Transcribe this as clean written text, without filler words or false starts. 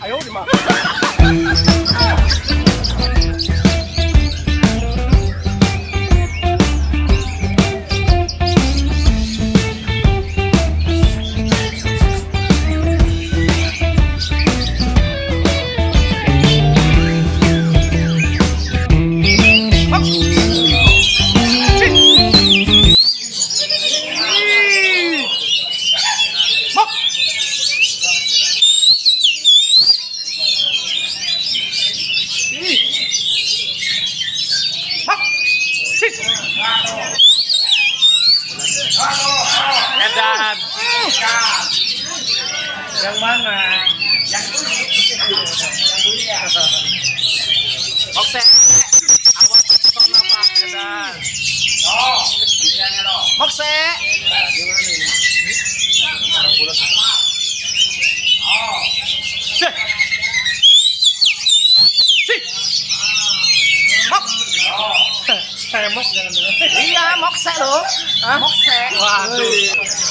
Ayo di mana? Edan. Yang mana? Yang kulit. Yang kulit ya. Mokse. Awas tok napa Edan. Oh, biasanya lo. Mokse. Oh. Cek. Cik. Mok. Oh. Saya mok jangan. Iya, mokse lo. Mokse. Waduh.